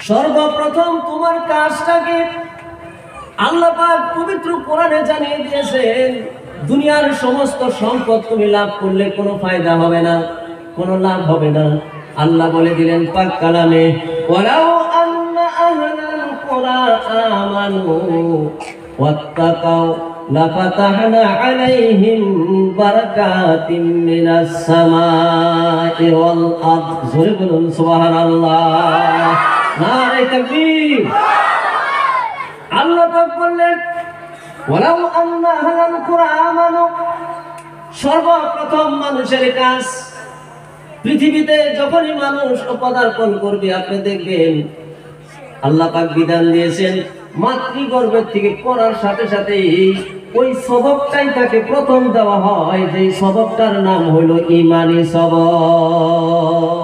সর্বপ্রথম তোমার কাজটাকে আল্লাহ পাক পবিত্র কোরআনে জানিয়ে দিয়েছেন। দুনিয়ার সমস্ত সম্পদ তুমি লাভ করলে কোনো ফায়দা হবে না, কোনো লাভ হবে না। আল্লাহ বলে দিলেন পাক কালামে, ওয়ালাউ আন্না আহলাল কুরা আমানু ওয়াত্তাকাউ লাফাতাহনা আলাইহিম বারাকাতিম মিনাস সামাই ওয়াল আরদ। জোরে বলুন সুবহানাল্লাহ, নারে তাকবীর। আল্লাহ পাক বললেন ওয়ালাউ আন্না আহলাল কুরা আমানু, সর্বপ্রথম মানুষের কাজ। পৃথিবীতে যখনই মানুষ পদার্পণ করবে আপনি দেখবেন আল্লাহ পাক বিধান দিয়েছেন মাতৃগর্ভের থেকে পড়ার সাথে সাথেই ওই সবকটাই তাকে প্রথম দেওয়া হয়, যে সবকটার নাম হলো ঈমানি সবক।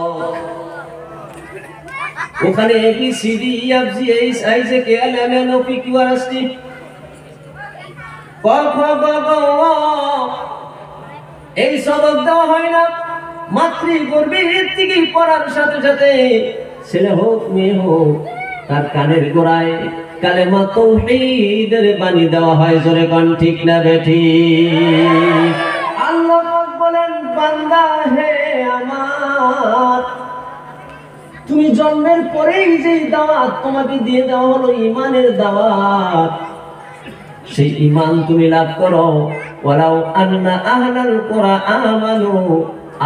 ওখানে ABCD EFG HIJK LMN OP QR ST ক খ গ ঘ ঙ এই সবক দেওয়া হয় না। মাতৃগর্ভের থেকে পড়ার সাথে সাথে ছেলে হোক মেয়ে হোক তার কানের গোড়ায় কালেমা তাওহীদের বাণী দেওয়া হয়। জোরে কোন ঠিক না বেঠিক? আল্লাহ পাক বলেন বান্দা হে আমার, তুমি জন্মের পরেই যে দাওয়াত তোমাকে দিয়ে দেওয়া হলো ঈমানের দাওয়াত, সেই ঈমান তুমি লাভ করো। ওয়ালাউ আন্না আহলাল কুরা আমানু,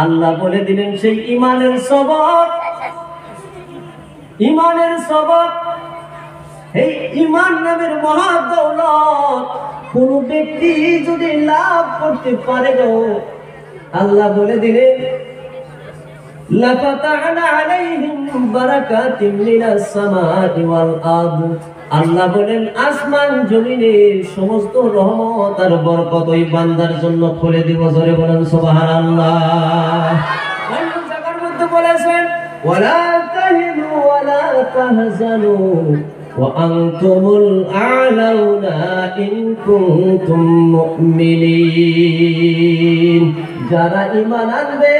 আল্লাহ বলে দিলেন সেই ঈমানের সবক, ঈমানের সবক। এই ঈমান নামের মহা দৌলত কোন ব্যক্তি যদি লাভ করতে পারে গো, আল্লাহ বলে দিলেন লাফাতাহনা আলাইহিম বারাকাতিম মিনাস সামাই ওয়াল আরদ। আল্লাহ বলেন আসমান জমিনের সমস্ত রহমত আর বরকত ওই বান্দার জন্য খুলে দিব। জোরে বলেন সুবহানাল্লাহ। অন্য জায়গার মধ্যে বলেছেন ওয়ালা তাহিনু ওয়ালা তাহজানু ওয়া আনতুমুল আ'লাউনা ইন কুনতুম মুমিনিন। যারা ঈমান আনবে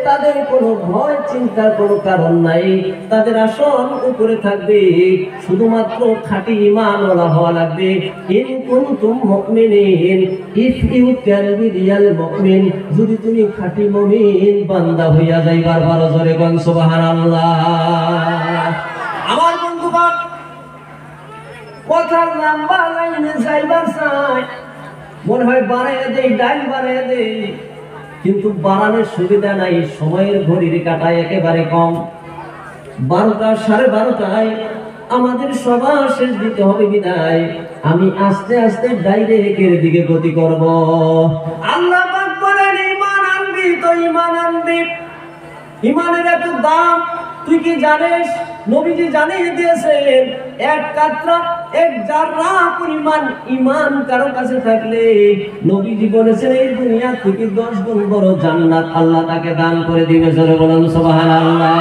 তাদের কোনো ভয় চিন্তার কোনো কারণ নাই, তাদের আসন উপরে থাকবে, শুধুমাত্র খাঁটি ঈমানওয়ালা হওয়া লাগবে। ইন কুনতুম মুমিনিন, if you can be real মুমিন, যদি তুমি খাঁটি মুমিন বান্দা হইয়া যাইবার পারো। জোরে কোন সুবহানাল্লাহ। আমার বন্ধুগণ, কথার লম্বা লাইনে যাইবার চাই, মনে হয় বাড়াইয়া দেই, ডাইল বাড়াইয়া দেই, কিন্তু বাড়ানোর সুবিধা নাই। সময়ের ঘড়ির কাটায় একেবারে কম, 12টা 12:30টায় আমাদের সভা শেষ দিতে হবে বিদায় আমি আস্তে আস্তে ডাইরেক্টের দিকে গতি করব। আল্লাহ পাক বলেন ঈমান আনবি তো ঈমান আনবি, ঈমানের এত দাম তুই কি জানিস? নবীজি জানিয়ে দিয়েছেন এক কাতরা এক জাররা পরিমাণ ঈমান কারো কাছে থাকলে নবীজি বলেছেন এই দুনিয়া থেকে 10 গুণ বড় জান্নাত আল্লাহ তাকে দান করে দিবে। জোরে বলুন সুবহানাল্লাহ।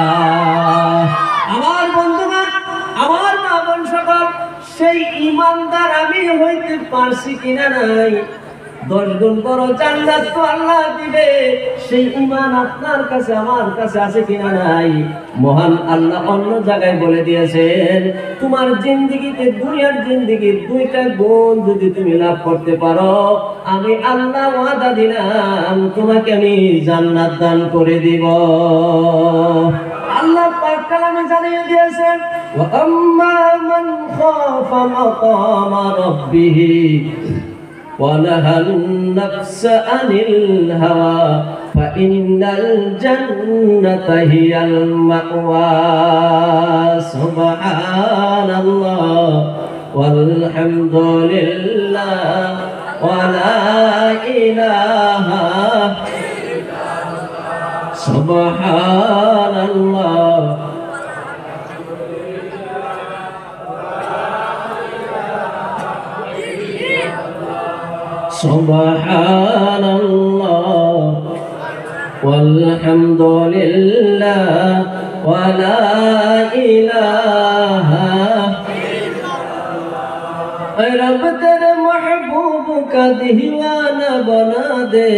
আমার বন্ধুগণ, আমার মা বোন সকল, সেই ঈমানদার আমি হইতে পারছি কিনা নাই? 10 গুণ বড় জান্নাত তো আল্লাহ দিবে, সেই ঈমান আপনার কাছে আমার কাছে আছে কিনা নাই? মহান আল্লাহ অন্য জায়গায় বলে দিয়েছেন তোমার জিন্দেগিতে দুনিয়ার জিন্দেগির 2টা গুণ যদি তুমি লাভ করতে পারো, আমি আল্লাহ ওয়াদা দিলাম তোমাকে আমি জান্নাত দান করে দিব। আল্লাহ পাক কালামে জানিয়ে দিয়েছেন ওয়া আম্মা মান খাফা মাকামা রাব্বিহি ونهى النفس عن الهوى فإن الجنة هي المأوى سبحان الله والحمد لله ولا إله إلا الله سبحان الله سبحان الله والحمد لله ولا إله إلا الله। रब तेरे महबूब का दीवाना बना दे,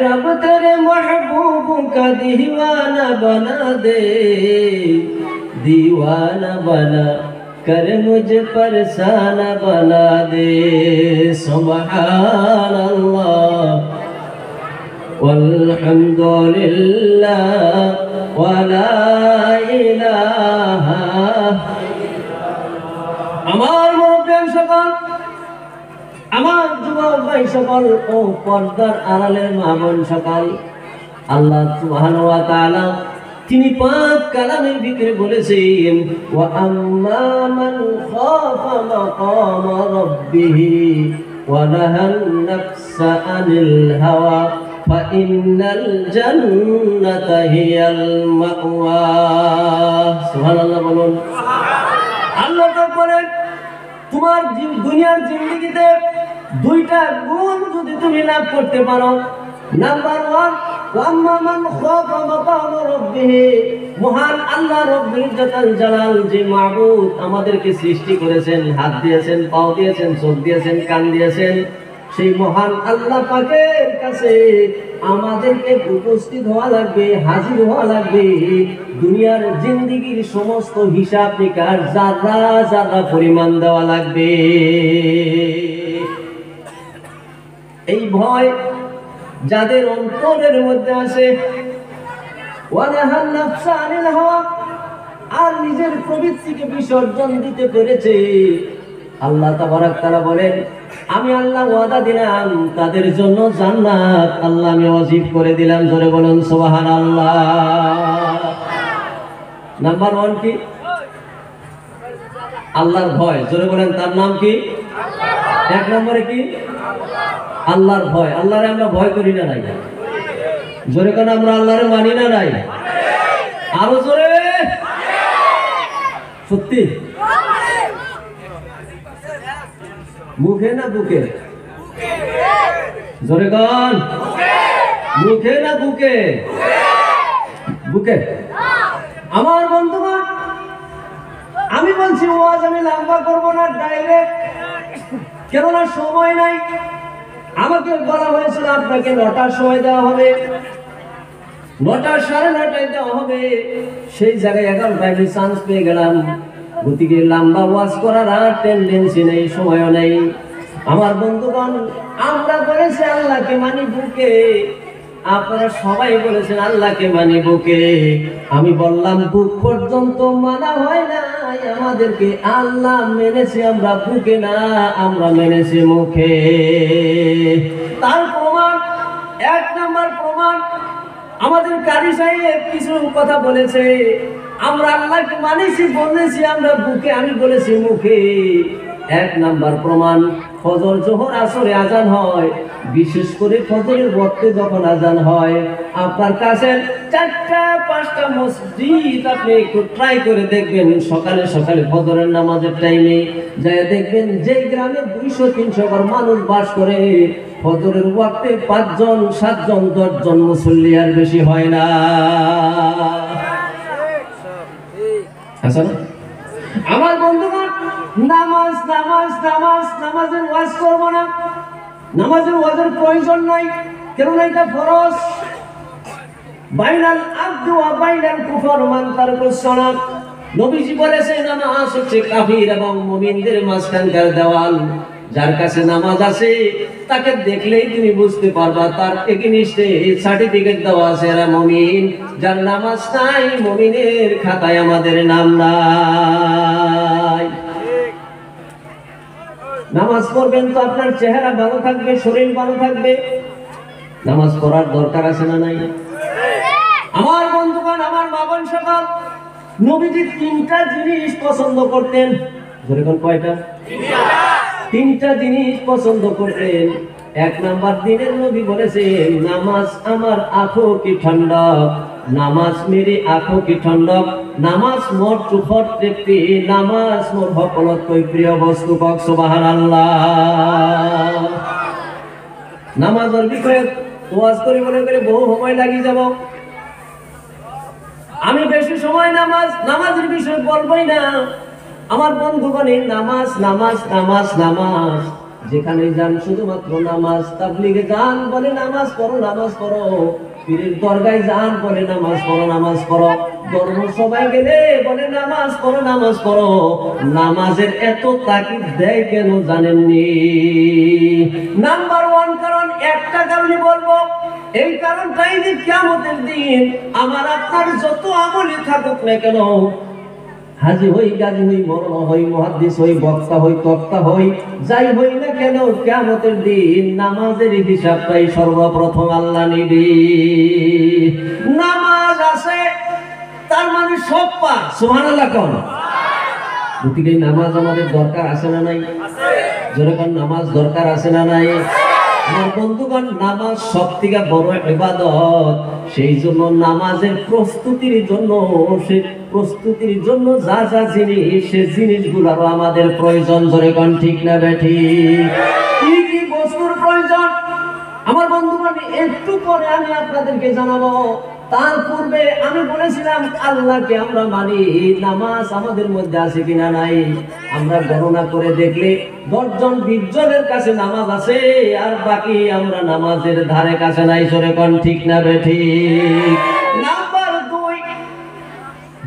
रब तेरे महबूब का दीवाना बना दे, दीवाना बना कर मुझे परसाना बना दे। सुभान अल्लाह वल्हम्दुलिल्लाह वला इलाहा। আমার মুরব্বিয়ান সকল, আমার যুবক ভাই সকল ও পর্দার আড়ালের মা বোন সকল, আল্লাহ সুবহানাহু ওয়া তাআলা তিনি পাক কালামের ভিতরে বলেছেন ওয়া আম্মা মান খাফা মাকাম রাব্বিহি ওয়া নাহান নাফসা আনিল হাওয়া ফা ইন্নাল জান্নাতা হিয়াল মাওয়া। সুবহানাল্লাহ বলুন। আল্লাহ পাক বলেন তোমার দুনিয়ার জিন্দেগিতে দুইটা গুণ যদি তুমি লাভ করতে পারো, নাম্বার 1 ওয়াম্মা মান খাফা মাকাম রাব্বিহি, মহান আল্লাহ রব্বুল ইজ্জতুল জালাল যে মাবুদ আমাদেরকে সৃষ্টি করেছেন, হাত দিয়েছেন, পাও দিয়েছেন, চোখ দিয়েছেন, কান দিয়েছেন, সেই মহান আল্লাহ পাকের কাছে আমাদেরকে উপস্থিত হওয়া লাগবে, হাজির হওয়া লাগবে। দুনিয়ার জিন্দেগির সমস্ত হিসাব নিকাশ যারা যারা পরিমাণ দেওয়া লাগবে। এই ভয় যাদের অন্তরের মধ্যে আছে, ওয়ানাহান নাফসা আনিল হাওয়া, আর নিজের প্রবৃত্তিকে বিসর্জন দিতে পেরেছে, আল্লাহ তাবারক তাআলা বলেন আমি আল্লাহ ওয়াদা দিলাম তাদের জন্য জান্নাত আল্লাহ আমি ওয়াজিব করে দিলাম। জোরে বলুন সুবহানাল্লাহ। নাম্বার 1 কি? আল্লাহর ভয়। জোরে বলেন তার নাম কি? 1 নম্বরে কি? আল্লাহর ভয়। আল্লাহরে আমরা ভয় করি না নাই? জোরে কোন আমরা আল্লাহরে মানি না নাই? আরো জোরে। সত্যি? মুখে না বুকে? জোরে কোন মুখে না বুকে? বুকে। আমার বন্ধুগণ আমি বলছি ওয়াজ আমি লম্বা করব না, ডাইরেক্ট, কেননা সময় নাই। আমাকে বলা হয়েছিল আপনাকে 9টার সময় দেওয়া হবে, 9টা 9:30 দেওয়া হবে, সেই জায়গায় 11টায় আমি চান্স পেয়ে গেলাম। গতিকে লম্বা ওয়াজ করার আর টেন্ডেন্সি নেই, সময়ও নেই। আমার বন্ধুগণ আমরা বলেছি আল্লাহকে মানি বুকে, আপনারা সবাই বলেছেন আল্লাহকে মানি বুকে। আমি বললাম বুক পর্যন্ত মানা হয় না, আমাদেরকে আল্লাহ মেনেছে আমরা বুকে না, আমরা মেনেছি মুখে। তার প্রমাণ, 1 নম্বর প্রমাণ, আমাদের কারি সাহেব কিছু কথা বলেছে, আমরা আল্লাহকে মানেছি বলেছি আমরা বুকে, আমি বলেছি মুখে। 1 নম্বর প্রমাণ, ফজর জোহর আসরে আজান হয়, বিশেষ করে ফজরের ওয়াক্তে যখন আজান হয়, আপনার কাছে 4টা 5টা মসজিদ আপনি একটু ট্রাই করে দেখবেন, সকালে সকালে ফজরের নামাজের টাইমে যায় দেখবেন যে গ্রামে 200-300 ঘর মানুষ বাস করে, ফজরের ওয়াক্তে 5 জন 7 জন 10 জন মুসল্লি আর বেশি হয় না। আচ্ছা আমার বন্ধুগণ নামাজ নামাজ নামাজ নামাজের ওয়াজ করব না, নামাজের ওয়াজের প্রয়োজন নাই, কেননা এটা ফরজ। বাইনাল আবদু ওয়া বাইনাল কুফর মান তারকুস সালাত, নবীজি বলেছেন নামাজ হচ্ছে কাফির এবং মুমিনদের মাঝখানকার দেওয়াল। যার কাছে নামাজ আছে তাকে দেখলেই তুমি বুঝতে পারবা তার এগেইনস্টে সার্টিফিকেট দেওয়া আছে এরা মুমিন। যার নামাজ নাই মুমিনের খাতায় আমাদের নাম নাই। নামাজ পড়বেন তো আপনার চেহারা ভালো থাকবে, শরীর ভালো থাকবে। নামাজ পড়ার দরকার আছে না নাই? আমার বন্ধুগণ আমার মা বোন সকল, নবীজি 3টা জিনিস পছন্দ করতেন। যেরকম কয়টা? 3টা জিনিস পছন্দ করতেন। 1 নাম্বার দিনের নবী বলেছেন নামাজ আমার आंखों की ठंडक, নামাজ মেরে आंखों की ठंडक, নামাজ মোর চোখৰ তৃপ্তি, নামাজ মোর সকলোতকৈ প্ৰিয় বস্তু। কক সুবহানাল্লাহ। নামাজের বিষয়ে ওয়াজ করিবলৈ গ'লে বহু সময় লাগি যাব, আমি বেশি সময় নামাজের বিষয়ে বলবই না। আমার বন্ধুগণের নামাজ নামাজ নামাজ নামাজ, যেখানে যান শুধুমাত্র নামাজ। তাবলীগে যান বলে নামাজ পড়ো নামাজ পড়ো, পীরের দরগায় যান, বলে নামাজ পড়ো নামাজ পড়ো। ধর্ম সবাই গেলে বলে নামাজ পড়ো নামাজ পড়ো। নামাজের এত তাকিদ দেয় কেন জানেননি? নাম্বার ওয়ান কারণ, একটা কারণই বলবো, এই কারণটাই যে কিয়ামতের দিন আমার আপনার যত আমলই থাকুক না কেন, হাজি হই গাজী হই মরণ হই মুহাদ্দিস হই বক্তা হই তক্তা হই যাই হই না কেন, কিয়ামতের দিন নামাজের হিসাবটাই সর্বপ্রথম আল্লাহ নিবে। নামাজ আছে তার মানে সব পার। সুবহানাল্লাহ কোন? গতিকে নামাজ আমাদের দরকার আছে না নাই? জোরে কোন নামাজ দরকার আছে না নাই? আমার বন্ধুগণ, নামাজ সবথেকে বড় ইবাদত। সেই জন্য নামাজের প্রস্তুতির জন্য যা যা জিনিস, সে জিনিসগুলোরও আমাদের প্রয়োজন। ধরে কোন ঠিক না বেঠিক? কি কি বস্তুর প্রয়োজন আমার বন্ধুগণ একটু পরে আমি আপনাদেরকে জানাবো। তার পূর্বে আমি বলেছিলাম আল্লাহকে আমরা মানি, নামাজ আমাদের মধ্যে আছে কিনা নাই। আমরা গণনা করে দেখলে 10 জন 20 জনের কাছে নামাজ আছে, আর বাকি আমরা নামাজের ধারে কাছে নাই। সরে কোন ঠিক না বেঠিক? নাম্বার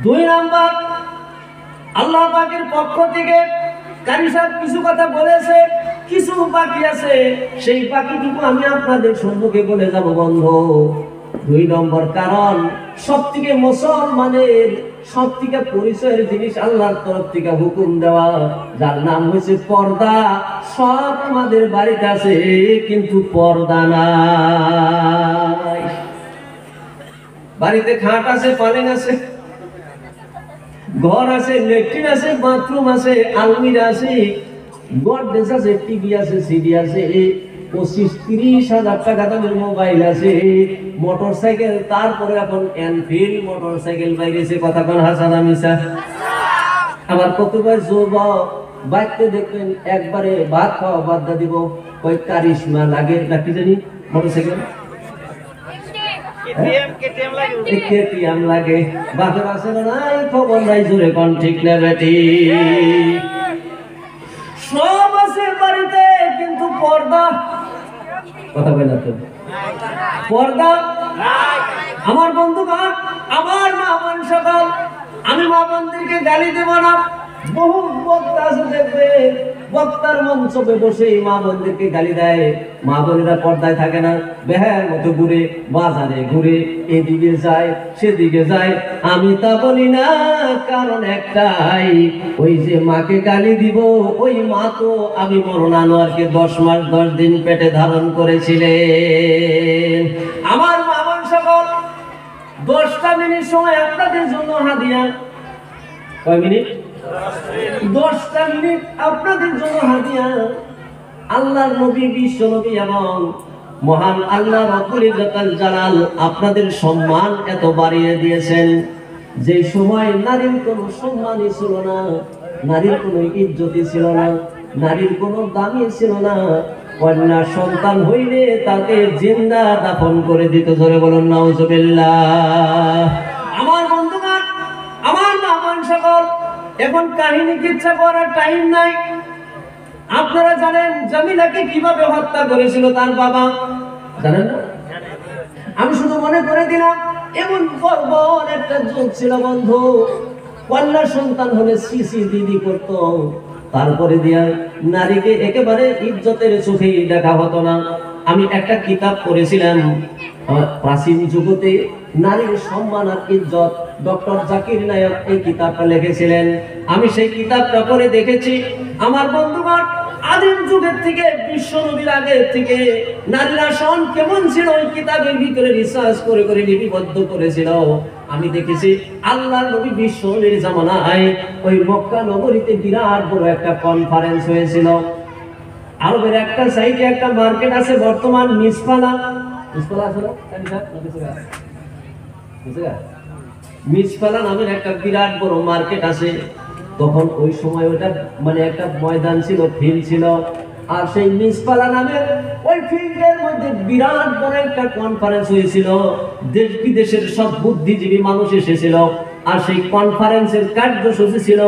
2 নাম্বার, আল্লাহ পাকের পক্ষ থেকে কারি সাহেব কিছু কথা বলেছে, কিছু বাকি আছে, সেই বাকিটুকু আমি আপনাদের সম্মুখে বলে যাব বন্ধু। 2 নম্বর কারণ, সবথেকে মুসলমানের সবথেকে পরিচয়ের জিনিস আল্লাহর তরফ থেকে হুকুম দেওয়া, যার নাম হয়েছে পর্দা। সব আমাদের বাড়িতে আছে, কিন্তু পর্দা নাই। বাড়িতে খাট আছে, পালেং আছে, ঘর আছে, ল্যাট্রিন আছে, বাথরুম আছে, আলমিরা আছে, গডরেজ আছে, টিভি আছে, সিডি আছে, 25-30 হাজার টাকা দামের মোবাইল আছে, মোটরসাইকেল, তারপরে এখন এনফিল্ড মোটরসাইকেল পাই গেছে। কথা কোন হাসান মিশা? আবার কতবার যুবক বাইতে দেখবেন একবারে ভাত খাওয়া বাদ দিব, কই কারিশমা লাগে নাকি জানি মোটরসাইকেল কেটিএম লাগে। বাপের আছে না নাই খবর নাই। জোরে কোন ঠিক না বেঠিক? সব আছে বাড়িতে, কিন্তু পর্দা। কথা বলে তো পর্দা আমার বন্ধুগণ, আমার মা বোন সকল, আমি মা বোনদেরকে গালি দেব না। বহু বক্তা আছে দেখবে, বক্তার মঞ্চে বসে মা বোনদেরকে গালি দেয়। মা বোনেরা পর্দায় থাকে না, বেহার মতো ঘুরে, বাজারে ঘুরে, এদিকে যায় সেদিকে যায়। আমি তা বলি না, কারণ একটাই, ওই যে মাকে গালি দিব, ওই মা তো আমি মরণ আনোয়ারকে 10 মাস 10 দিন পেটে ধারণ করেছিলেন। আমার মা বোন সকল, 10টা মিনিট সময় আপনাদের জন্য হাদিয়া। কয় মিনিট? 10টা মিনিট আপনাদের জন্য হাদিয়া। আল্লাহর নবী, বিশ্ব নবী এবং মহান আল্লাহ রাব্বুল ইজ্জতুল জালাল আপনাদের সম্মান এত বাড়িয়ে দিয়েছেন, যে সময় নারীর কোনো সম্মানই ছিল না, নারীর কোনো ইজ্জতই ছিল না, নারীর কোনো দামই ছিল না। কন্যা সন্তান হইলে তাকে জিন্দা দাফন করে দিত। জোরে বলুন নাউজুবিল্লাহ। আমার বন্ধুগণ, আমার মা বোন সকল, এখন কাহিনী কিচ্ছা করার টাইম নাই। আপনারা জানেন জামিলাকে কিভাবে হত্যা করেছিল তার বাবা? জানেন না? আমি শুধু মনে করে দিলাম, এমন বর্বর একটা যুগ ছিল বন্ধু। কন্যা সন্তান হলে সিসি দিদি করতো, তারপরে দিয়া নারীকে একেবারে ইজ্জতের চোখেই দেখা হতো না। আমি একটা কিতাব পড়েছিলাম, প্রাচীন যুগতে নারীর সম্মান আর ইজ্জত, ডক্টর জাকির নায়ক এই কিতাবটা লিখেছিলেন। আমি সেই কিতাবটা পড়ে দেখেছি আমার বন্ধুগণ, আদিম যুগের থেকে, বিশ্ব নবীর আগের থেকে নারীরা সন কেমন ছিল ওই কিতাবের ভিতরে রিসার্চ করে করে লিপিবদ্ধ করেছিল। আমি দেখেছি আল্লাহর নবী বিশ্ব নবীর জামানায় ওই মক্কা নগরীতে বিরাট বড় একটা কনফারেন্স হয়েছিল। আরবের একটা সাইডে একটা মার্কেট আছে বর্তমান, মিসফালা আছে না? মিসফালা নামের একটা বিরাট বড় মার্কেট আছে। তখন ওই সময় ওটা মানে একটা ময়দান ছিল, ফিল্ড ছিল। আর সেই মিসফালা নামের ওই ফিল্ডের মধ্যে বিরাট বড় একটা কনফারেন্স হয়েছিল। দেশ বিদেশের সব বুদ্ধিজীবী মানুষ এসেছিল। আর সেই কনফারেন্সের কার্যসূচি ছিল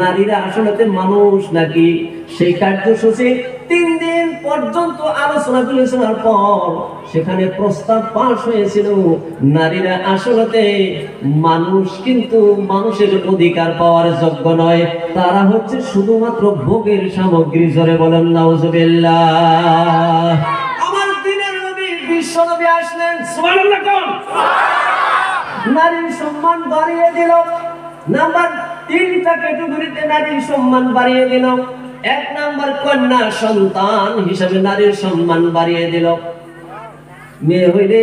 নারীরা আসলে মানুষ নাকি। সেই কার্যসূচি 3 দিন পর্যন্ত আলোচনা বিলোচনার পর সেখানে প্রস্তাব পাশ হয়েছিল, নারীরা আসলে মানুষ, কিন্তু মানুষের অধিকার পাওয়ার যোগ্য নয়, তারা হচ্ছে শুধুমাত্র ভোগের সামগ্রী। জোরে বলেন নাউজুবিল্লাহ। আমার দিনের নবী বিশ্ব নবী আসলেন, সুবহানাল্লাহ কোন, নারীর সম্মান বাড়িয়ে দিল। নাম্বার 3টা ক্যাটাগরিতে নারীর সম্মান বাড়িয়ে দিল। 1 নাম্বার কন্যা সন্তান হিসাবে নারীর সম্মান বাড়িয়ে দিল। মেয়ে হইলে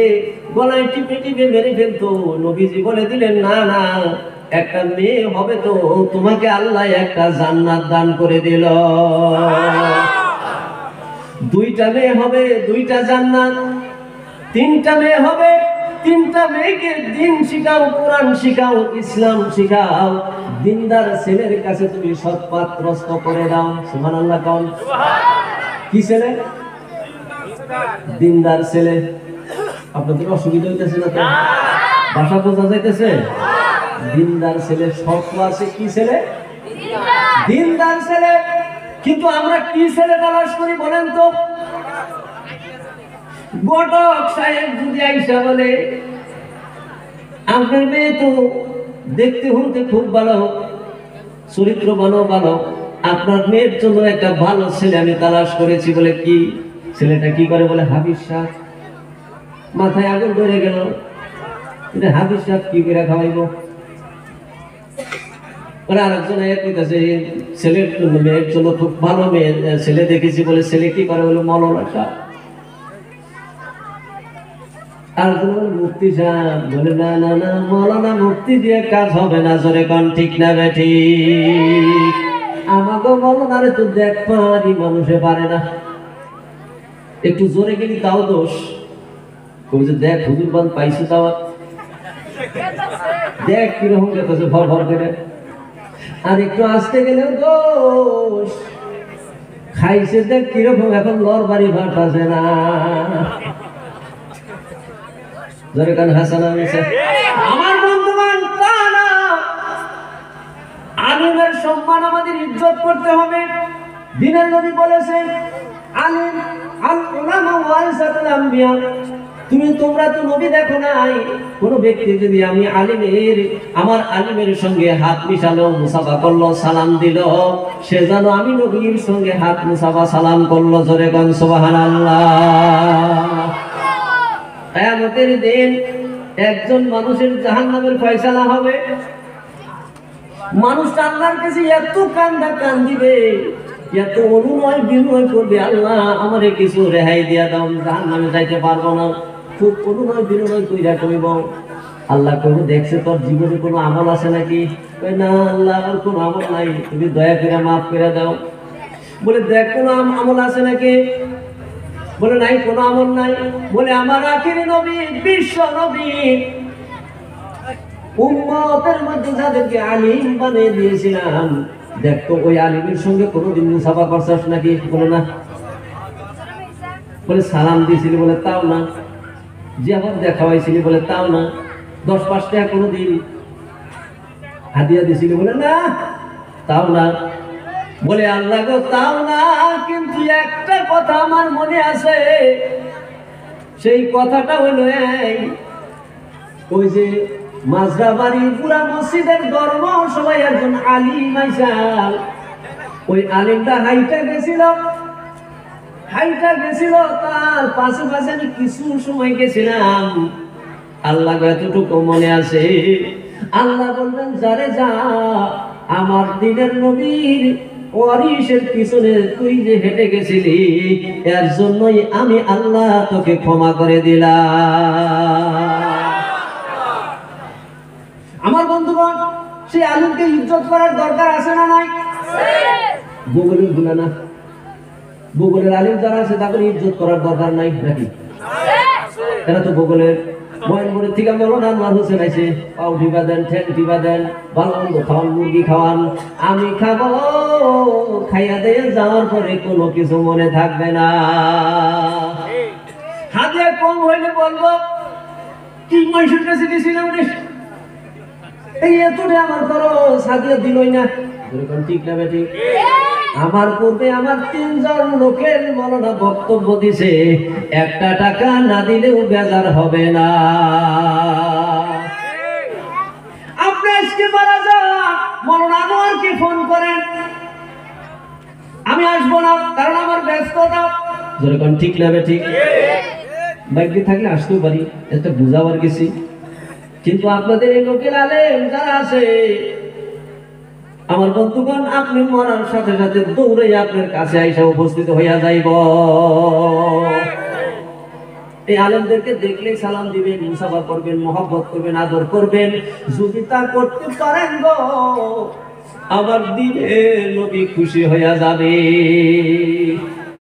গলায় টিপে টিপে মেরে ফেলতো, নবীজি বলে দিলেন না না, একটা মেয়ে হবে তো তোমাকে আল্লাহ একটা জান্নাত দান করে দিল। 2টা মেয়ে হবে 2টা জান্নাত, 3টা মেয়ে হবে 3টা মেয়েকে দিন শিখাও, কোরআন শিখাও, ইসলাম শিখাও। দিনদার ছেলের কাছে তুমি সৎ পাত্রস্থ করে দাও। সুবহানাল্লাহ কোন। কি ছেলে? দিনদার ছেলে। আপনাদের অসুবিধা হইতেছে না তো? ভাষা বোঝা যাইতেছে? দিনদার ছেলে, সৎ আছে। কি ছেলে? দিনদার ছেলে। কিন্তু আমরা কি ছেলে তালাশ করি বলেন তো? ঘটক সাহেব যদি আইসা বলে আপনার মেয়ে তো দেখতে হতে খুব ভালো, চরিত্র ভালো ভালো, আপনার মেয়ের জন্য একটা ভালো ছেলে আমি তালাশ করেছি। বলে কি? ছেলেটা কি করে? বলে হাফিজ সাহেব। মাথায় আগুন ধরে গেল, হাফিজ সাহেব কি করে খাওয়াইব? আরেকজন ছেলের জন্য, মেয়ের জন্য খুব ভালো মেয়ে ছেলে দেখেছি। বলে ছেলে কি করে? বলে মৌলানা সাহেব। আর মুক্তি সাহেব। বলে না না না, মৌলানা মুক্তি দিয়ে কাজ হবে না। জোরে কোন ঠিক না বেঠিক? আমাকে মৌলানারে তো দেখ পারি, মানুষে পারে না। একটু জোরে গেলি তাও দোষ। কবি যে দেখ হুজুর বান পাইছি দাওয়াত, দেখ কিরকম গেছে ভর ভর করে। আর একটু আসতে গেলেও দোষ। খাইছে দেখ কিরকম, এখন লর বাড়ি ভাত আছে না। আমার বন্ধুগণ, তা না, আলিমের সম্মান আমাদের ইজ্জত করতে হবে। দিনের নবী বলেছেন আলিম আল উলামা ওয়ারিসাতুল আম্বিয়া। তোমরা তো নবী দেখো নাই, কোন ব্যক্তি যদি আমার আলিমের সঙ্গে হাত মিশালো, মুসাফা করলো, সালাম দিল, সে যেন আমি নবীর সঙ্গে হাত মুসাফা সালাম করলো। জোরে কোন সুবহানাল্লাহ। কিয়ামতের দিন একজন মানুষের জাহান্নামের ফয়সালা হবে। মানুষ আল্লাহর কাছে এত কান্দিবে, এত অনুনয় বিনয় করবে, আল্লাহ আমারে কিছু রেহাই দিয়া দাও, জাহান্নামে যাইতে পারবো না। খুব অনুনয় বিনয় কইরা কইব, আল্লাহ কইব দেখছে তোর জীবনে কোনো আমল আছে নাকি? না আল্লাহ, আমার কোনো আমল নাই, তুমি দয়া করে মাফ করে দাও। বলে দেখ কোনো আমল আছে নাকি? বলে নাই, কোনো আমল নাই। বলে আমার আখিরি নবী, বিশ্ব নবী, উম্মতের মধ্যে যাদেরকে আলিম বানিয়ে দিয়েছিলাম, দেখতো ওই আলিমের সঙ্গে কোনোদিন মুসাফা করছস নাকি? বলে না। বলে সালাম দিয়েছিলি? বলে তাও না। যে আবার দেখা হয়েছিলি? বলে তাও না। 10-5 টাকা কোনোদিন হাদিয়া দিয়েছিলি? বলে না, তাও না। বলে আল্লাহ গো, তাও না, কিন্তু একটা কথা আমার মনে আছে। সেই কথাটা হলো ওই যে মাজরাবাড়ি পুরা মসজিদের ধর্ম সবাই একজন আলিম আইসাল, ওই আলিমটা হাইটা গেছিল, তার পাশে পাশে আমি কিছু সময় গেছিলাম। আল্লাহ এতটুকু মনে আছে, আল্লাহ বললেন যারে যা, আমার দিনের নবীর ওয়ারিসের পিছনে তুই যে হেঁটে গেছিলি, এর জন্যই আমি আল্লাহ তোকে ক্ষমা করে দিলাম। আমার বন্ধুগণ, সেই আলিমকে ইজ্জত করার দরকার আছে না নাই? বগুলের গুলা না, বগুলের আলিম যারা আছে তাদের ইজ্জত করার দরকার নাই নাকি? এরা তো বগুলের ময়নপুরের থেকে মৌলানা আনোয়ার হোসেন আছে, পাউ টিপা দেন, ঠ্যাং টিপা দেন, ভালো মন্দ খাওয়ান, মুরগি খাওয়ান, আমি খাবো, খাইয়া দিয়ে যাওয়ার পরে কোনো কিছু মনে থাকবে না। হাদিয়া কম হইলে বলবো কি মহিষের কাছে গেছিলাম রে, এই এতটা আমার খরচ, হাদিয়া দিলই না। ঠিক না বেটি? আমার পূর্বে আমার 3 জন লোকের মৌলানা বক্তব্য দিছে, একটা টাকা না দিলেও বেজার হবে না। আপনি আজকে মারা যান, মৌলানা আনোয়ারকে ফোন করেন, আমি আসবো না কারণ আমার ব্যস্ততা। যেরকম ঠিক লাগবে, ঠিক বাইকে থাকলে আসতেও পারি, একটা বুঝাবার গেছি। কিন্তু আপনাদের এই লোকের আলেম যারা আছে, আমার বন্ধুগণ, আপনি মরার সাথে সাথে দৌড়ে আপনার কাছে আইসা উপস্থিত হইয়া যাইব। এই আলেমদেরকে দেখলেই সালাম দিবেন, মুসাফা করবেন, মহব্বত করবেন, আদর করবেন। যদি তা করতে পারেন গো, আমার দিনে নবী খুশি হইয়া যাবে।